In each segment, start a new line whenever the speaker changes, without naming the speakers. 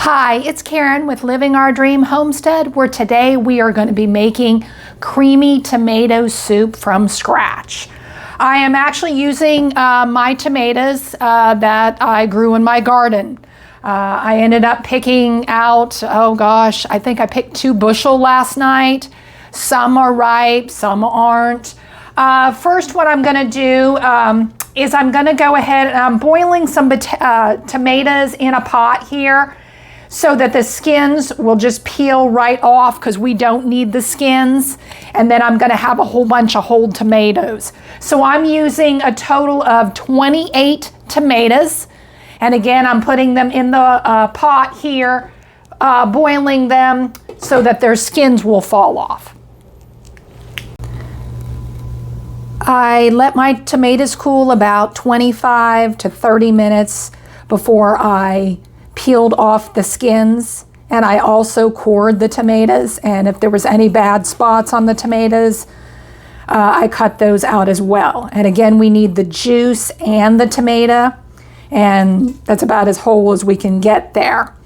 Hi, it's Karen with Living Our Dream Homestead, where today we are going to be making creamy tomato soup from scratch. I am actually using my tomatoes that I grew in my garden. I ended up picking out, I think I picked 2 bushel last night. Some are ripe, some aren't. First, what I'm going to do is I'm going to go ahead and I'm boiling some tomatoes in a pot here, so that the skins will just peel right off because we don't need the skins. And then I'm going to have a whole bunch of whole tomatoes. So I'm using a total of 28 tomatoes. And again, I'm putting them in the pot here, boiling them so that their skins will fall off. I let my tomatoes cool about 25 to 30 minutes before I peeled off the skins, and I also cored the tomatoes, and if there was any bad spots on the tomatoes, I cut those out as well. And again, we need the juice and the tomato, and that's about as whole as we can get there.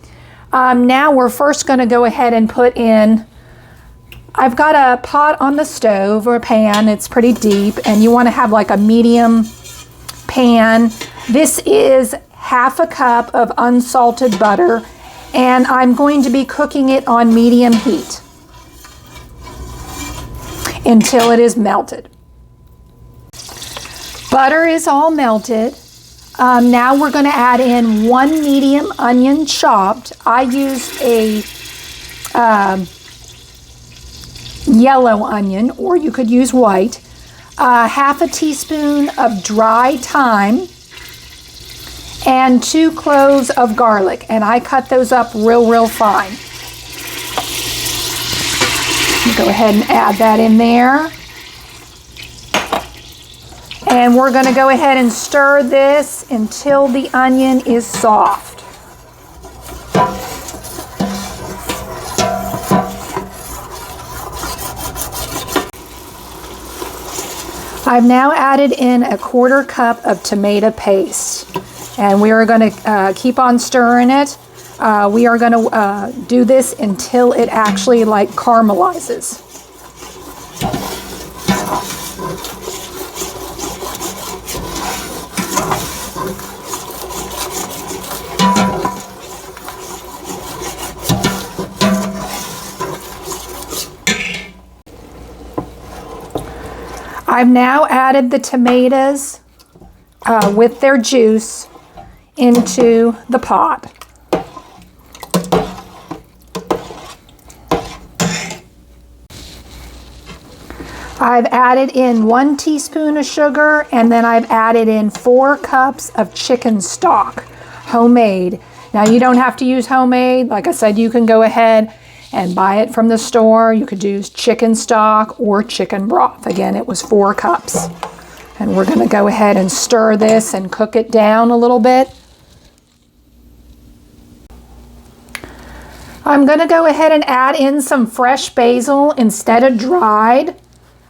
Now we're first going to go ahead and put in, I've got a pot on the stove or a pan. It's pretty deep, and you want to have like a medium pan. This is half a cup of unsalted butter, and I'm going to be cooking it on medium heat until it is melted. Butter is all melted. Now we're going to add in 1 medium onion chopped. I used a yellow onion, or you could use white. Half a teaspoon of dry thyme, and 2 cloves of garlic, and I cut those up real fine. Go ahead and add that in there. And we're going to go ahead and stir this until the onion is soft. I've now added in a 1/4 cup of tomato paste. And we are going to keep on stirring it. We are going to do this until it actually like caramelizes. I've now added the tomatoes with their juice into the pot. I've added in 1 teaspoon of sugar, and then I've added in 4 cups of chicken stock, homemade. Now you don't have to use homemade. Like I said, you can go ahead and buy it from the store. You could use chicken stock or chicken broth. Again, it was 4 cups. And we're going to go ahead and stir this and cook it down a little bit. I'm going to go ahead and add in some fresh basil instead of dried.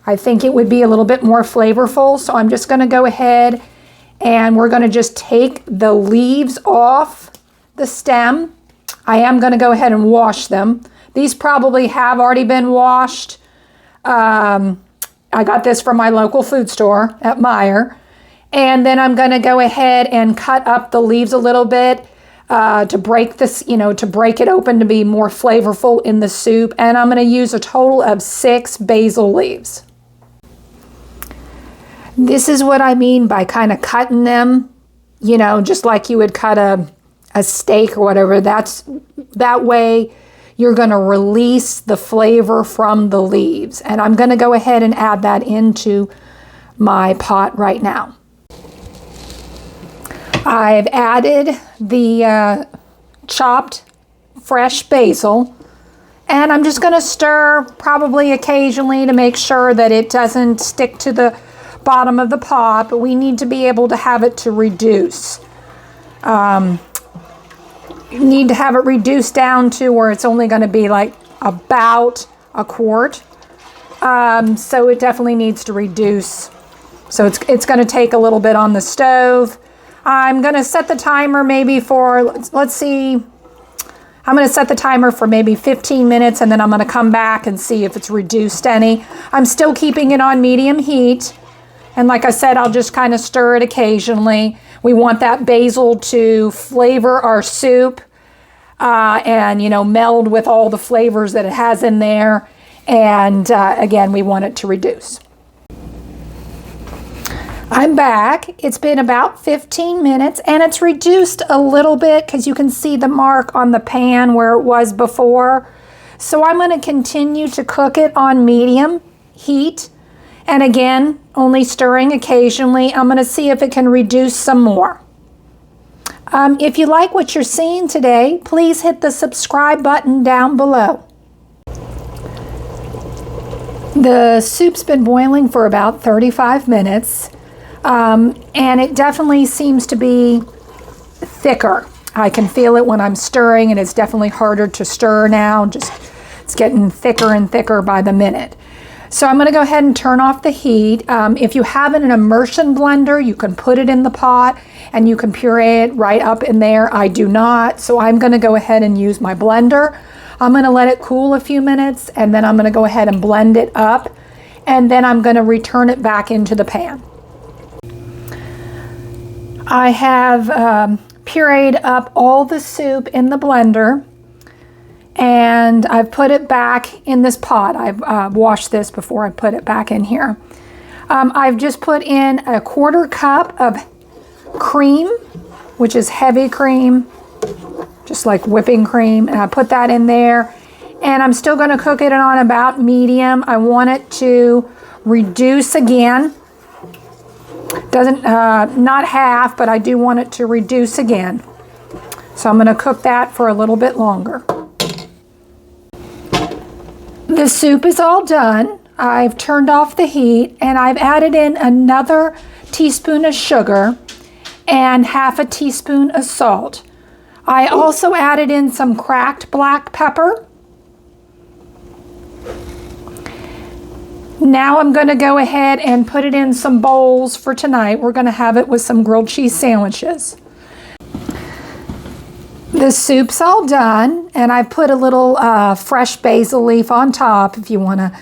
I think it would be a little bit more flavorful, so I'm just going to go ahead and we're going to just take the leaves off the stem. I am going to go ahead and wash them. These probably have already been washed. I got this from my local food store at Meijer. And then I'm going to go ahead and cut up the leaves a little bit to break this, to break it open to be more flavorful in the soup. And I'm going to use a total of 6 basil leaves. This is what I mean by kind of cutting them, just like you would cut a steak or whatever. That way you're going to release the flavor from the leaves. And I'm going to go ahead and add that into my pot right now. I've added the chopped fresh basil, and I'm just going to stir probably occasionally to make sure that it doesn't stick to the bottom of the pot, but we need to be able to have it to reduce. You need to have it reduced down to where it's only going to be like about a quart. So it definitely needs to reduce. So it's going to take a little bit on the stove. I'm going to set the timer maybe for, let's see, I'm going to set the timer for maybe 15 minutes and then I'm going to come back and see if it's reduced any. I'm still keeping it on medium heat. And like I said, I'll just kind of stir it occasionally. We want that basil to flavor our soup and, you know, meld with all the flavors that it has in there. And again, we want it to reduce. I'm back. It's been about 15 minutes and it's reduced a little bit because you can see the mark on the pan where it was before. So I'm going to continue to cook it on medium heat. And again, only stirring occasionally. I'm going to see if it can reduce some more. If you like what you're seeing today, please hit the subscribe button down below. The soup's been boiling for about 35 minutes. And it definitely seems to be thicker. I can feel it when I'm stirring, and it's definitely harder to stir now. It's getting thicker and thicker by the minute. So I'm going to go ahead and turn off the heat. If you have an immersion blender, you can put it in the pot and you can puree it right up in there. I do not, so I'm going to go ahead and use my blender. I'm going to let it cool a few minutes and then I'm going to go ahead and blend it up, and then I'm going to return it back into the pan. I have pureed up all the soup in the blender and I've put it back in this pot. I've washed this before I put it back in here. I've just put in a 1/4 cup of cream, which is heavy cream, just like whipping cream, and I put that in there. And I'm still going to cook it on about medium. I want it to reduce again. Doesn't, not half, but I do want it to reduce again. So I'm going to cook that for a little bit longer. The soup is all done. I've turned off the heat and I've added in another teaspoon of sugar and 1/2 teaspoon of salt. I also added in some cracked black pepper. Now I'm going to go ahead and put it in some bowls for tonight. We're going to have it with some grilled cheese sandwiches. The soup's all done, and I put a little fresh basil leaf on top if you want to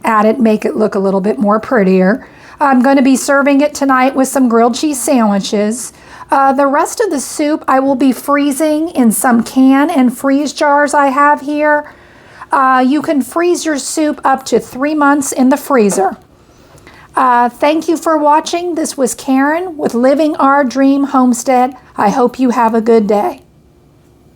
add it, make it look a little bit more prettier. I'm going to be serving it tonight with some grilled cheese sandwiches. The rest of the soup I will be freezing in some can and freeze jars I have here. You can freeze your soup up to 3 months in the freezer. Thank you for watching. This was Karen with Living Our Dream Homestead. I hope you have a good day.